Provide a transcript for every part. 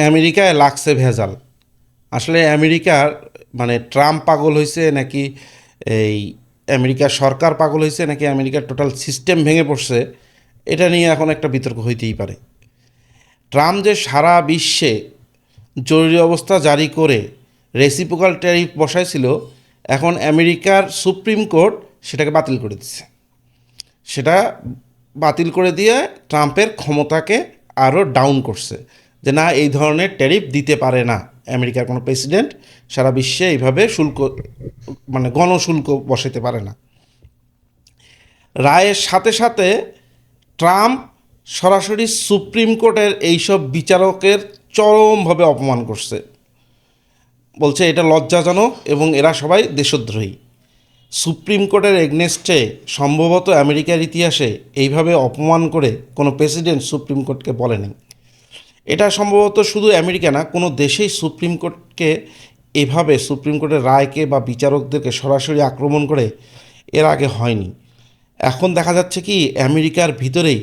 আমেরিকায় লাগছে ভেজাল। আসলে আমেরিকার মানে ট্রাম্প পাগল হয়েছে নাকি এই আমেরিকার সরকার পাগল হয়েছে নাকি আমেরিকার টোটাল সিস্টেম ভেঙে পড়ছে, এটা নিয়ে এখন একটা বিতর্ক হইতেই পারে। ট্রাম্প যে সারা বিশ্বে জরুরি অবস্থা জারি করে রেসিপ্রোকাল ট্যারিফ বসাইছিল, এখন আমেরিকার সুপ্রিম কোর্ট সেটাকে বাতিল করে দিচ্ছে। সেটা বাতিল করে দিয়ে ট্রাম্পের ক্ষমতাকে আরও ডাউন করছে, যে না, এই ধরনের ট্যারিফ দিতে পারে না আমেরিকার কোনো প্রেসিডেন্ট, সারা বিশ্বে এইভাবে শুল্ক মানে গণশুল্ক বসাতে পারে না। রায়ের সাথে সাথে ট্রাম্প সরাসরি সুপ্রিম কোর্টের এইসব বিচারকের চরমভাবে অপমান করছে, বলছে এটা লজ্জাজনক এবং এরা সবাই দেশদ্রোহী। সুপ্রিম কোর্টের এগনেস্টে সম্ভবত আমেরিকার ইতিহাসে এইভাবে অপমান করে কোনো প্রেসিডেন্ট সুপ্রিম কোর্টকে বলেনি। এটা সম্ভবত শুধু আমেরিকা না, কোনো দেশেই সুপ্রিম কোর্টকে এভাবে সুপ্রিম কোর্টের রায়কে বা বিচারকদেরকে সরাসরি আক্রমণ করে এর আগে হয়নি। এখন দেখা যাচ্ছে কি আমেরিকার ভিতরেই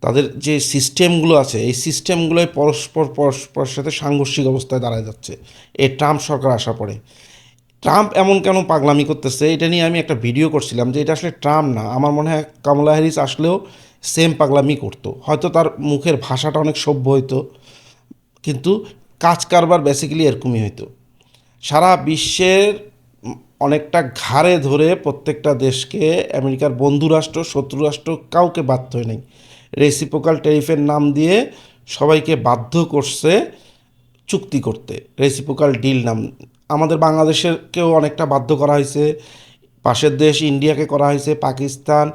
তাদের যে সিস্টেমগুলো আছে, এই সিস্টেমগুলোই পরস্পরের সাথে সাংঘর্ষিক অবস্থায় দাঁড়ায় যাচ্ছে এই ট্রাম্প সরকার আসার পরে। ট্রাম্প এমন কেন পাগলামি করতেছে, এটা নিয়ে আমি একটা ভিডিও করছিলাম যে এটা আসলে ট্রাম্প না, আমার মনে হয় কামালা হ্যারিস আসলেও সেম পাগলামি করতো। হয়তো তার মুখের ভাষাটা অনেক সভ্য হইতো, কিন্তু কাজ কারবার বেসিক্যালি এরকমই হইতো। সারা বিশ্বের অনেকটা ঘাড়ে ধরে প্রত্যেকটা দেশকে আমেরিকার বন্ধুরাষ্ট্র শত্রুরাষ্ট্র কাউকে বাধ্য হয় নাই, রেসিপ্রোকাল ট্যারিফের নাম দিয়ে সবাইকে বাধ্য করছে চুক্তি করতে। রেসিপ্রোকাল ডিল নাম আমাদের বাংলাদেশেরকেও অনেকটা বাধ্য করা হয়েছে, পাশের দেশ ইন্ডিয়াকে করা হয়েছে, পাকিস্তান,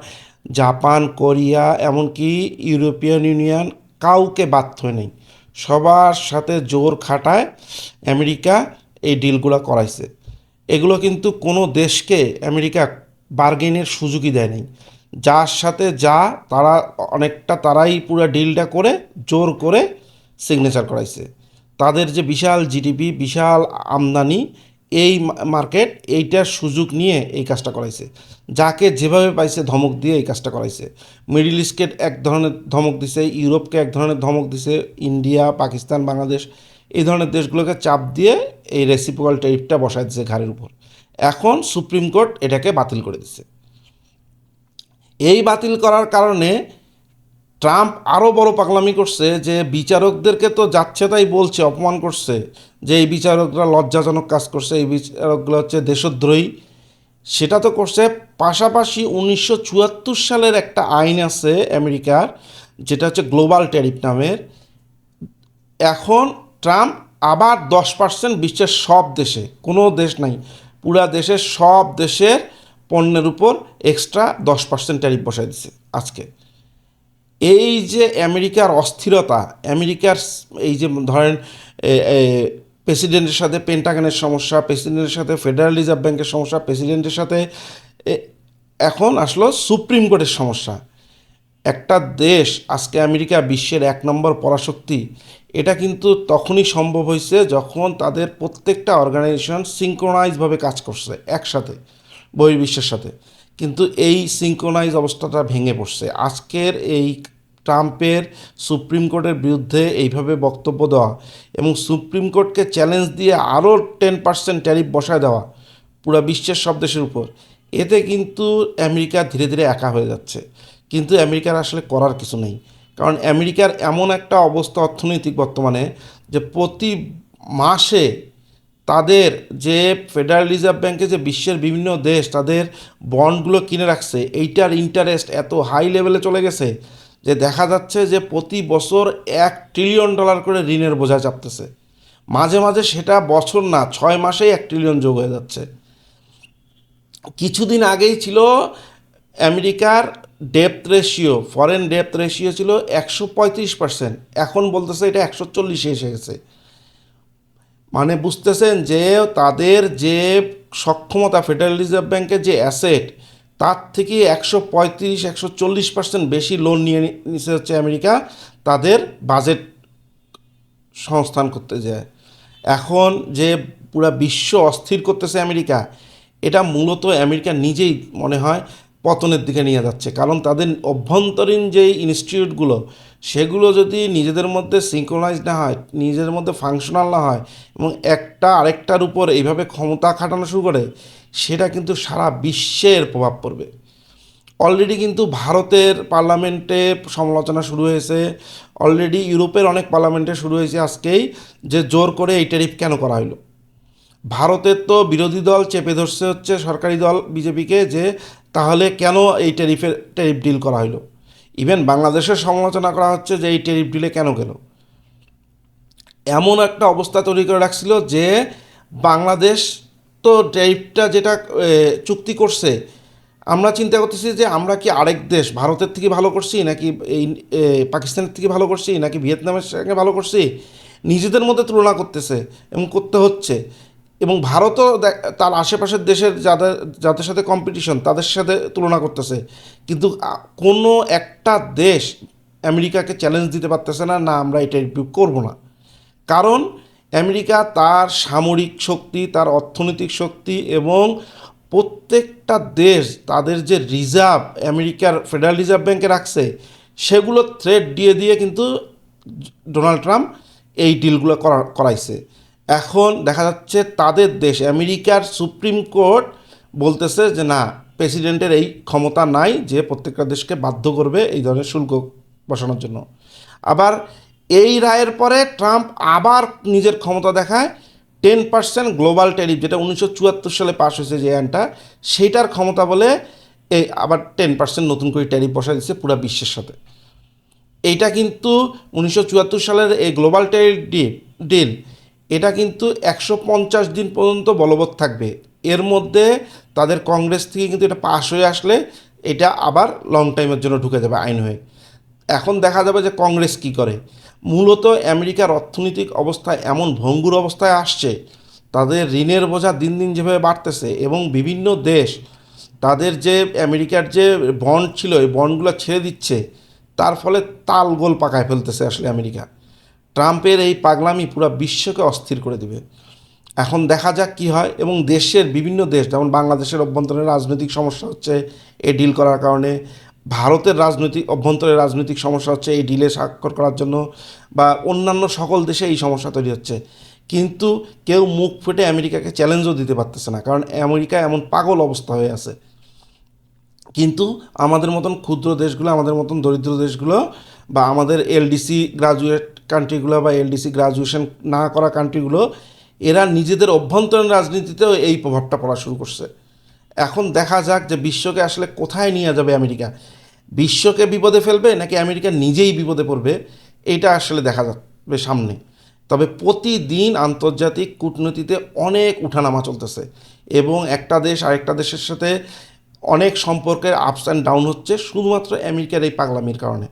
জাপান, কোরিয়া, এমনকি ইউরোপিয়ান ইউনিয়ন কাউকে বাধ্য নেই, সবার সাথে জোর খাটায় আমেরিকা এই ডিলগুলো করাইছে। এগুলো কিন্তু কোনো দেশকে আমেরিকা বার্গেনের সুযোগই দেয় নাই। যার সাথে যা তারা অনেকটা তারাই পুরো ডিলটা করে জোর করে সিগনেচার করাইছে। তাদের যে বিশাল জিডিপি, বিশাল আমদানি, এই মার্কেট, এইটার সুযোগ নিয়ে এই কাজটা করাইছে। যাকে যেভাবে পাইছে ধমক দিয়ে এই কাজটা করাইছে। মিডিল ইস্টকে এক ধরনের ধমক দিছে, ইউরোপকে এক ধরনের ধমক দিছে, ইন্ডিয়া, পাকিস্তান, বাংলাদেশ এই ধরনের দেশগুলোকে চাপ দিয়ে এই রেসিপ্রোকাল ট্যারিফটা বসায় দিচ্ছে ঘাড়ের উপর। এখন সুপ্রিম কোর্ট এটাকে বাতিল করে দিচ্ছে। এই বাতিল করার কারণে ট্রাম্প আরও বড় পাগলামি করছে, যে বিচারকদেরকে তো যাচ্ছে তাই বলছে, অপমান করছে যে এই বিচারকরা লজ্জাজনক কাজ করছে, এই বিচারকগুলো হচ্ছে দেশদ্রোহী। সেটা তো করছে, পাশাপাশি 1974 সালের একটা আইন আছে আমেরিকার, যেটা হচ্ছে গ্লোবাল ট্যারিফ নামের। এখন ট্রাম্প আবার 10% বিশ্বের সব দেশে, কোনো দেশ নাই, পুরা দেশের সব দেশের পণ্যের উপর এক্সট্রা 10% ট্যারিফ বসাই দিছে আজকে। এই যে আমেরিকার অস্থিরতা, আমেরিকার এই যে ধরেন প্রেসিডেন্টের সাথে পেন্টাগনের সমস্যা, প্রেসিডেন্টের সাথে ফেডারেল রিজার্ভ ব্যাংকের সমস্যা, প্রেসিডেন্টের সাথে এখন আসলো সুপ্রিম কোর্টের সমস্যা। একটা দেশ আজকে আমেরিকা বিশ্বের 1 নম্বর পরাশক্তি, এটা কিন্তু তখনই সম্ভব হয়েছে যখন তাদের প্রত্যেকটা অর্গানাইজেশন সিঙ্ক্রোনাইজভাবে কাজ করছে একসাথে বহির্বিশ্বের সাথে। কিন্তু এই সিঙ্ক্রোনাইজ অবস্থাটা ভেঙে পড়ছে। আজকের এই ট্রাম্পের সুপ্রিম কোর্টের বিরুদ্ধে এইভাবে বক্তব্য দেওয়া এবং সুপ্রিম কোর্টকে চ্যালেঞ্জ দিয়ে আরও 10% ট্যারিফ বসায় দেওয়া পুরো বিশ্বের সব দেশের উপর, এতে কিন্তু আমেরিকা ধীরে ধীরে একা হয়ে যাচ্ছে। কিন্তু আমেরিকার আসলে করার কিছু নেই, কারণ আমেরিকার এমন একটা অবস্থা অর্থনৈতিক বর্তমানে যে প্রতি মাসে তাদের যে ফেডারেল রিজার্ভ ব্যাঙ্কে যে বিশ্বের বিভিন্ন দেশ তাদের বন্ডগুলো কিনে রাখছে, এইটার ইন্টারেস্ট এত হাই লেভেলে চলে গেছে যে দেখা যাচ্ছে যে প্রতি বছর $1 ট্রিলিয়ন করে ঋণের বোঝা চাপতেছে। মাঝে মাঝে সেটা বছর না, 6 মাসেই 1 ট্রিলিয়ন যোগ হয়ে যাচ্ছে। কিছুদিন আগেই ছিল আমেরিকার depth ratio, foreign depth ratio ছিল 135%, এখন বলতেছে এটা 140-এ এসে গেছে। মানে বুঝতেছেন যে তাদের যে সক্ষমতা, ফেডারেল রিজার্ভ ব্যাংকের যে অ্যাসেট, তার থেকে 135-140% বেশি লোন নিয়ে নিচ্ছে হচ্ছে আমেরিকা তাদের বাজেট সংস্থান করতে যায়। এখন যে পুরা বিশ্ব অস্থির করতেছে আমেরিকা, এটা মূলত আমেরিকা নিজেই মনে হয় পতনের দিকে নিয়ে যাচ্ছে। কারণ তাদের অভ্যন্তরীণ যে ইনস্টিটিউটগুলো সেগুলো যদি নিজেদের মধ্যে সিঙ্ক্রোনাইজ না হয়, নিজেদের মধ্যে ফাংশনাল না হয় এবং একটা আরেকটার উপর এইভাবে ক্ষমতা খাটানো শুরু করে, সেটা কিন্তু সারা বিশ্বের প্রভাব পড়বে। অলরেডি কিন্তু ভারতের পার্লামেন্টে সমালোচনা শুরু হয়েছে, অলরেডি ইউরোপের অনেক পার্লামেন্টে শুরু হয়েছে আজকেই, যে জোর করে এই ট্যারিফ কেন করা হলো। ভারতের তো বিরোধী দল চেপে ধরছে হচ্ছে সরকারি দল বিজেপিকে, যে তাহলে কেন এই ট্যারিফ ডিল করা হলো। ইভেন বাংলাদেশের সমালোচনা করা হচ্ছে যে এই ট্যারিফ ডিলে কেন গেল। এমন একটা অবস্থা তৈরি করে রাখছিল যে বাংলাদেশ তো ট্যারিফটা যেটা চুক্তি করছে, আমরা চিন্তা করতেছি যে আমরা কি আরেক দেশ ভারতের থেকে ভালো করছি, নাকি এই পাকিস্তানের থেকে ভালো করছি, নাকি ভিয়েতনামের সঙ্গে ভালো করছি, নিজেদের মধ্যে তুলনা করতেছে এবং করতে হচ্ছে। এবং ভারতও তার আশেপাশের দেশের যাদের সাথে কম্পিটিশন তাদের সাথে তুলনা করতেছে, কিন্তু কোনো একটা দেশ আমেরিকাকে চ্যালেঞ্জ দিতে পারতেছে না, না আমরা এটা রিভিউ করবো না। কারণ আমেরিকা তার সামরিক শক্তি, তার অর্থনৈতিক শক্তি এবং প্রত্যেকটা দেশ তাদের যে রিজার্ভ আমেরিকার ফেডারেল রিজার্ভ ব্যাঙ্কে রাখছে, সেগুলো থ্রেড দিয়ে দিয়ে কিন্তু ডোনাল্ড ট্রাম্প এই ডিলগুলো করাইছে। এখন দেখা যাচ্ছে তাদের দেশ আমেরিকার সুপ্রিম কোর্ট বলতেছে যে না, প্রেসিডেন্টের এই ক্ষমতা নাই যে প্রত্যেকটা দেশকে বাধ্য করবে এই ধরনের শুল্ক বসানোর জন্য। আবার এই রায়ের পরে ট্রাম্প আবার নিজের ক্ষমতা দেখায় 10% গ্লোবাল ট্যারিফ, যেটা 1974 সালে পাশ হয়েছে যে আইনটা, সেইটার ক্ষমতা বলে এই আবার 10% নতুন করে ট্যারিফ বসা দিচ্ছে পুরো বিশ্বের সাথে। এইটা কিন্তু 1974 সালের এই গ্লোবাল ট্যারিফ ডিল এটা কিন্তু 150 দিন পর্যন্ত বলবৎ থাকবে। এর মধ্যে তাদের কংগ্রেস থেকে কিন্তু এটা পাশ হয়ে আসলে এটা আবার লং টাইমের জন্য ঢুকে যাবে আইন হয়ে। এখন দেখা যাবে যে কংগ্রেস কি করে। মূলত আমেরিকার অর্থনৈতিক অবস্থা এমন ভঙ্গুর অবস্থায় আসছে, তাদের ঋণের বোঝা দিন দিন যেভাবে বাড়তেছে এবং বিভিন্ন দেশ তাদের যে আমেরিকার যে বন্ড ছিল এই বন্ডগুলো ছেড়ে দিচ্ছে, তার ফলে তালগোল পাকায় ফেলতেছে আসলে আমেরিকা। ট্রাম্পের এই পাগলামি পুরো বিশ্বকে অস্থির করে দিবে। এখন দেখা যাক কি হয়। এবং দেশের বিভিন্ন দেশ, যেমন বাংলাদেশের অভ্যন্তরীণ রাজনৈতিক সমস্যা হচ্ছে এই ডিল করার কারণে, ভারতের অভ্যন্তরের রাজনৈতিক সমস্যা হচ্ছে এই ডিলে স্বাক্ষর করার জন্য, বা অন্যান্য সকল দেশে এই সমস্যা তৈরি হচ্ছে। কিন্তু কেউ মুখ ফুটে আমেরিকাকে চ্যালেঞ্জও দিতে পারতেছে না, কারণ আমেরিকা এমন পাগল অবস্থা হয়ে আছে। কিন্তু আমাদের মতন ক্ষুদ্র দেশগুলো, আমাদের মতন দরিদ্র দেশগুলো, বা আমাদের এলডিসি গ্রাজুয়েট কান্ট্রিগুলো বা এলডিসি গ্রাজুয়েশন না করা কান্ট্রিগুলো, এরা নিজেদের অভ্যন্তরীণ রাজনীতিতেও এই প্রভাবটা পড়া শুরু করছে। এখন দেখা যাক যে বিশ্বকে আসলে কোথায় নিয়ে যাবে আমেরিকা। বিশ্বকে বিপদে ফেলবে নাকি আমেরিকা নিজেই বিপদে পড়বে, এটা আসলে দেখা যাবে সামনে। তবে প্রতিদিন আন্তর্জাতিক কূটনীতিতে অনেক উঠানামা চলতেছে এবং একটা দেশ আরেকটা দেশের সাথে অনেক সম্পর্কের আপস অ্যান্ড ডাউন হচ্ছে শুধুমাত্র আমেরিকার এই পাগলামির কারণে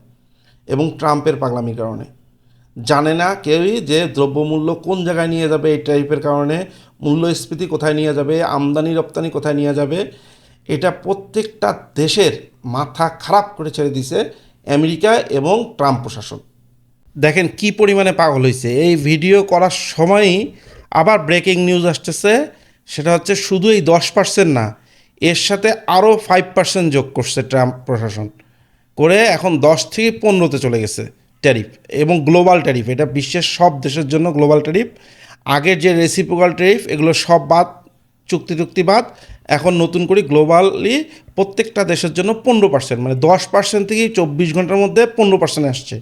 এবং ট্রাম্পের পাগলামির কারণে। জানে না কেউই যে দ্রব্যমূল্য কোন জায়গায় নিয়ে যাবে এই টাইপের কারণে, মূল্যস্ফীতি কোথায় নিয়ে যাবে, আমদানি রপ্তানি কোথায় নিয়ে যাবে। এটা প্রত্যেকটা দেশের মাথা খারাপ করে ছেড়ে দিছে আমেরিকা এবং ট্রাম্প প্রশাসন। দেখেন কি পরিমাণে পাগল হয়েছে। এই ভিডিও করার সময়ই আবার ব্রেকিং নিউজ আসতেছে, সেটা হচ্ছে শুধু এই 10% না, এর সাথে আরও 5% যোগ করছে ট্রাম্প প্রশাসন, করে এখন 10 থেকে 15-তে চলে গেছে ট্যারিফ। এবং গ্লোবাল ট্যারিফ, এটা বিশ্বের সব দেশের জন্য গ্লোবাল ট্যারিফ। আগের যে রেসিপ্রোকাল ট্যারিফ এগুলো সব বাদ, চুক্তি বাদ, এখন নতুন করে গ্লোবালি প্রত্যেকটা দেশের জন্য 15%, মানে 10% থেকে 24 ঘন্টার মধ্যে 15% আসছে।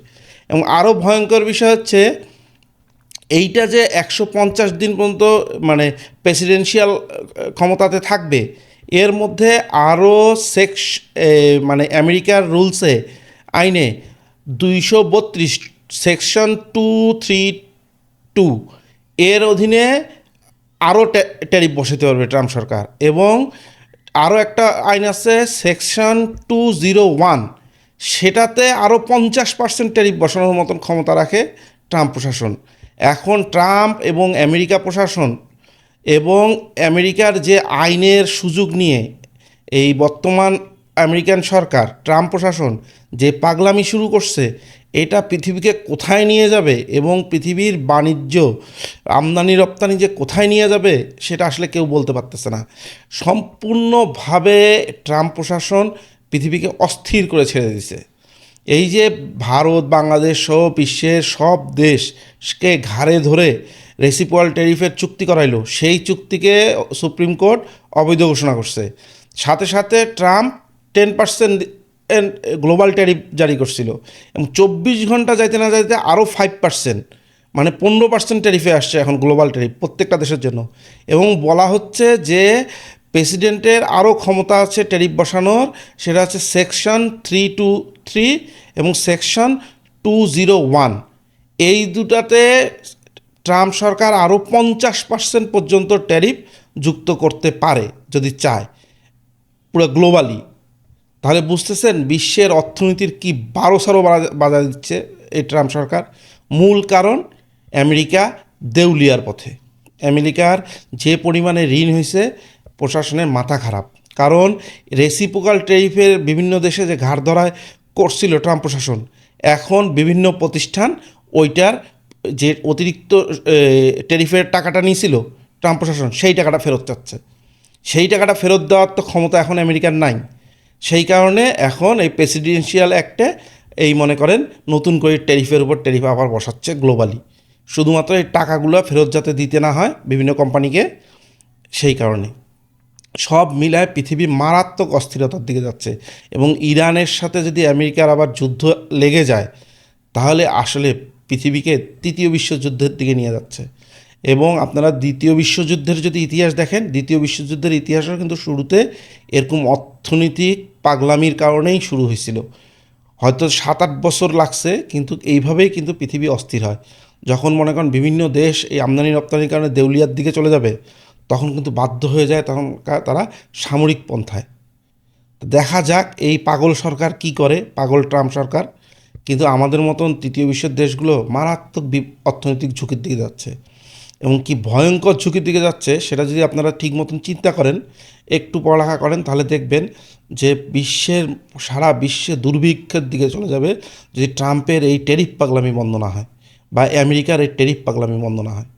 এবং আরও ভয়ঙ্কর বিষয় হচ্ছে এইটা যে 150 দিন পর্যন্ত মানে প্রেসিডেন্সিয়াল ক্ষমতাতে থাকবে, এর মধ্যে আরও মানে আমেরিকার রুলসে, আইনে 232 সেকশন 232 এর অধীনে আরও ট্যারিফ বসাতে পারবে ট্রাম্প সরকার। এবং আরও একটা আইন আছে সেকশন 201, সেটাতে আরও 50% ট্যারিফ বসানোর মতন ক্ষমতা রাখে ট্রাম্প প্রশাসন। এখন ট্রাম্প এবং আমেরিকা প্রশাসন এবং আমেরিকার যে আইনের সুযোগ নিয়ে এই বর্তমান আমেরিকান সরকার, ট্রাম্প প্রশাসন যে পাগলামি শুরু করছে, এটা পৃথিবীকে কোথায় নিয়ে যাবে এবং পৃথিবীর বাণিজ্য আমদানি রপ্তানি যে কোথায় নিয়ে যাবে সেটা আসলে কেউ বলতে পারতেছে না। সম্পূর্ণভাবে ট্রাম্প প্রশাসন পৃথিবীকে অস্থির করে ছেড়ে দিছে। এই যে ভারত, বাংলাদেশ সহ বিশ্বের সব দেশকে ঘাড়ে ধরে রেসিপ্রোকাল ট্যারিফের চুক্তি করাইলো, সেই চুক্তিকে সুপ্রিম কোর্ট অবৈধ ঘোষণা করছে। সাথে সাথে ট্রাম্প 10% গ্লোবাল ট্যারিফ জারি করছিল এবং 24 ঘন্টা যাইতে না যাইতে আরও 5%, মানে 15% ট্যারিফে আসছে এখন গ্লোবাল ট্যারিফ প্রত্যেকটা দেশের জন্য। এবং বলা হচ্ছে যে প্রেসিডেন্টের আরও ক্ষমতা আছে ট্যারিফ বসানোর, সেটা হচ্ছে সেকশন 323 এবং সেকশন 201। এই দুটাতে ট্রাম্প সরকার আরও 50% পর্যন্ত ট্যারিফ যুক্ত করতে পারে যদি চায়, পুরো গ্লোবালি। তাহলে বুঝতেছেন বিশ্বের অর্থনীতির কি বারোসারো বাধা দিচ্ছে এই ট্রাম্প সরকার। মূল কারণ আমেরিকা দেউলিয়ার পথে। আমেরিকার যে পরিমাণে ঋণ হয়েছে, প্রশাসনের মাথা খারাপ। কারণ রেসিপ্রোকাল ট্যারিফের বিভিন্ন দেশে যে ঘাড় ধরায় করছিল ট্রাম্প প্রশাসন, এখন বিভিন্ন প্রতিষ্ঠান ওইটার যে অতিরিক্ত ট্যারিফের টাকাটা নিয়েছিল ট্রাম্প প্রশাসন, সেই টাকাটা ফেরত চাচ্ছে। সেই টাকাটা ফেরত দেওয়ার তো ক্ষমতা এখন আমেরিকার নাই। সেই কারণে এখন এই প্রেসিডেন্সিয়াল অ্যাক্টে এই মনে করেন নতুন করে ট্যারিফের উপর ট্যারিফ আবার বসাচ্ছে গ্লোবালি, শুধুমাত্র এই টাকাগুলো ফেরত যাতে দিতে না হয় বিভিন্ন কোম্পানিকে। সেই কারণে সব মিলায় পৃথিবী মারাত্মক অস্থিরতার দিকে যাচ্ছে। এবং ইরানের সাথে যদি আমেরিকার আবার যুদ্ধ লেগে যায়, তাহলে আসলে পৃথিবীকে তৃতীয় বিশ্বযুদ্ধের দিকে নিয়ে যাচ্ছে। এবং আপনারা দ্বিতীয় বিশ্বযুদ্ধের যদি ইতিহাস দেখেন, দ্বিতীয় বিশ্বযুদ্ধের ইতিহাসও কিন্তু শুরুতে এরকম অর্থনৈতিক পাগলামির কারণেই শুরু হয়েছিল। হয়তো 7-8 বছর লাগছে, কিন্তু এইভাবেই কিন্তু পৃথিবী অস্থির হয়। যখন মনে করেন বিভিন্ন দেশ এই আমদানি রপ্তানির কারণে দেউলিয়ার দিকে চলে যাবে, তখন কিন্তু বাধ্য হয়ে যায়, তখন তারা সামরিক পন্থায়। দেখা যাক এই পাগল সরকার কি করে, পাগল ট্রাম্প সরকার। কিন্তু আমাদের মতন তৃতীয় বিশ্বের দেশগুলো মারাত্মক অর্থনৈতিক ঝুঁকির দিকে যাচ্ছে। এবং কি ভয়ঙ্কর ঝুঁকির দিকে যাচ্ছে সেটা যদি আপনারা ঠিক মতন চিন্তা করেন, একটু পড়ালেখা করেন, তাহলে দেখবেন যে সারা বিশ্বে দুর্ভিক্ষের দিকে চলে যাবে যদি ট্রাম্পের এই ট্যারিফ পাগলামি বন্ধ না হয় বা আমেরিকার এই ট্যারিফ পাগলামি বন্ধ না হয়।